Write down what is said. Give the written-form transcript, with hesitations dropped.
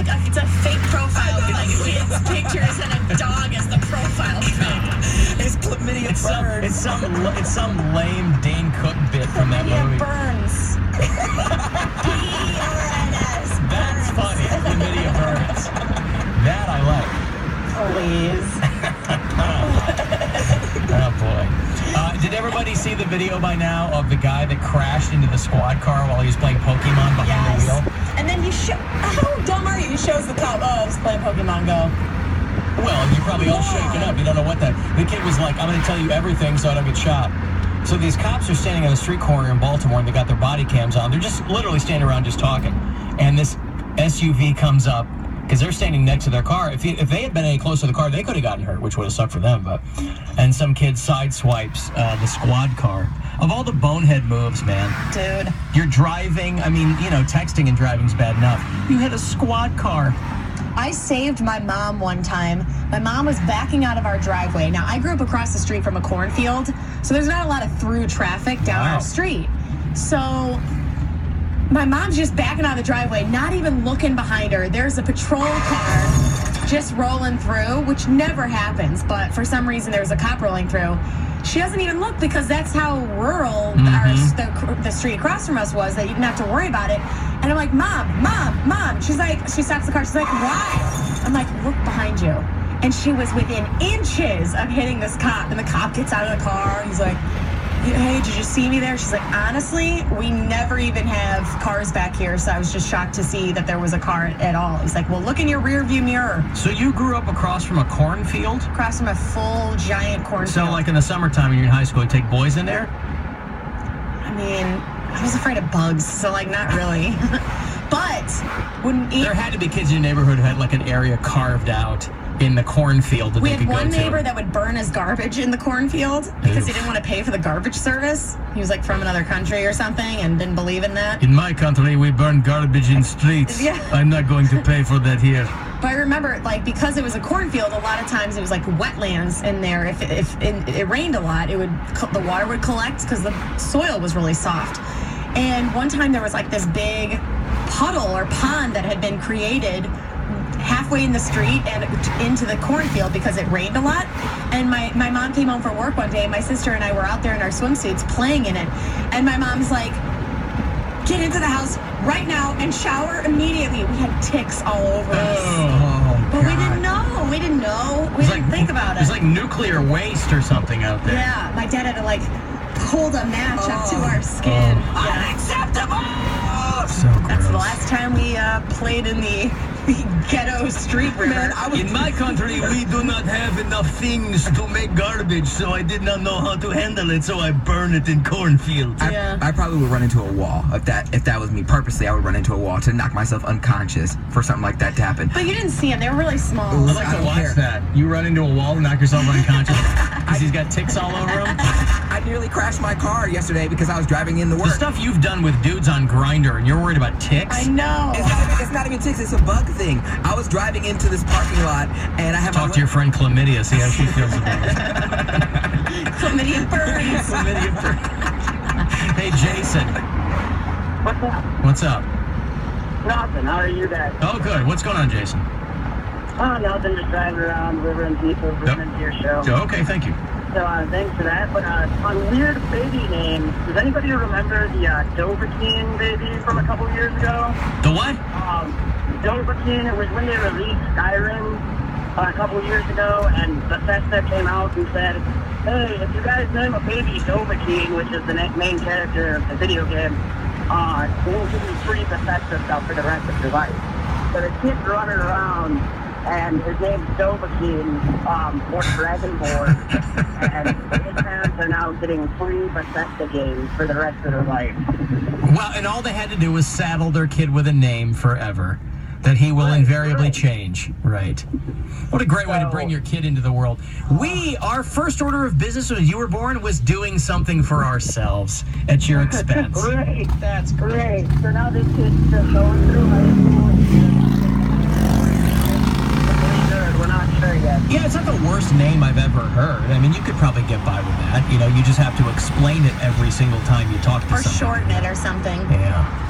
like it's a fake profile with like kids' pictures and a dog as the profile pic. It's chlamydia burns. It's some lame Dane Cook bit from that Chlamydia movie. burns. P-E-R-N-S. That's funny. Chlamydia burns. That I like. Please. Oh, boy. Did everybody see the video by now of the guy that crashed into the squad car while he was playing Pokemon behind the wheel? And then how dumb are you? He shows the cop, oh, I was playing Pokemon Go. Well, you're probably all shaken up. You don't know what that... The kid was like, I'm going to tell you everything so I don't get shot. So these cops are standing on the street corner in Baltimore, and they got their body cams on. They're just literally standing around just talking. And this SUV comes up, because they're standing next to their car. If they had been any closer to the car, they could have gotten hurt, which would have sucked for them. And some kid sideswipes the squad car. Of all the bonehead moves, man. Dude. You're driving. Texting and driving's bad enough. You hit a squad car. I saved my mom one time. My mom was backing out of our driveway. Now, I grew up across the street from a cornfield, so there's not a lot of through traffic down our street. So my mom's just backing out of the driveway, not even looking behind her. There's a patrol car just rolling through, which never happens, but for some reason there was a cop rolling through. She doesn't even look because that's how rural the street across from us was, that you didn't have to worry about it. And I'm like, Mom. She stops the car. She's like, why? I'm like, look behind you. And she was within inches of hitting this cop. And the cop gets out of the car. He's like, hey, did you see me there? She's like, honestly, we never even have cars back here, so I was just shocked to see that there was a car at all. He's like, well, look in your rear view mirror. So you grew up across from a cornfield? Across from a full, giant cornfield. So, like in the summertime when you're in high school, you take boys in there? I mean, I was afraid of bugs, so, like, not really. But there had to be kids in your neighborhood who had, like, an area carved out in the cornfield that they could go to. We had one neighbor that would burn his garbage in the cornfield because he didn't want to pay for the garbage service. He was like from another country or something and didn't believe in that. In my country, we burn garbage in streets. Yeah. I'm not going to pay for that here. But I remember, like, because it was a cornfield, a lot of times it was like wetlands in there. If it rained a lot, the water would collect because the soil was really soft. And one time there was like this big puddle or pond that had been created halfway in the street and into the cornfield because it rained a lot. And my mom came home from work one day, and my sister and I were out there in our swimsuits playing in it. And my mom's like, get into the house right now and shower immediately. We had ticks all over us. But we didn't know. We didn't think about it. It was like nuclear waste or something out there. Yeah, my dad had to like hold a match up to our skin. Unacceptable! So gross. That's the last time we played in the ghetto street river. Man, in my country, we do not have enough things to make garbage, so I did not know how to handle it, so I burn it in cornfields. I probably would run into a wall. If that was me purposely, I would run into a wall to knock myself unconscious for something like that to happen. But you didn't see them. They were really small. I'd like to watch that. You run into a wall and knock yourself unconscious because he's got ticks all over him. I nearly crashed my car yesterday because I was driving in the work. The stuff you've done with dudes on Grindr, and you're worried about ticks? I know. It's not even ticks. It's a bug thing. I was driving into this parking lot, and I have Talk to your friend Chlamydia, see how she feels about it. Chlamydia burns. Chlamydia burns. Hey, Jason. What's up? What's up? Nothing. How are you guys? Oh, good. What's going on, Jason? Oh, nothing. Just driving around, delivering people, listening to your show. Okay, thank you. So, thanks for that. But on weird baby names, does anybody remember the Dovahkiin baby from a couple years ago? The what? Dovahkiin, it was when they released Skyrim a couple years ago, and Bethesda came out and said, hey, if you guys name a baby Dovahkiin, which is the main character of the video game, we'll give you free Bethesda stuff for the rest of your life. So the kid's running around, and his name's Dovahkiin, or Dragonborn, and his parents are now getting free Bethesda games for the rest of their life. Well, and all they had to do was saddle their kid with a name forever that he will invariably change. Right. What a great way to bring your kid into the world. Our first order of business when you were born was doing something for ourselves at your expense. Great. That's great. So now this kid's just going through high school. We're not sure yet. Yeah, it's not the worst name I've ever heard. I mean, you could probably get by with that. You know, you just have to explain it every single time you talk to someone. Or shorten it or something. Yeah.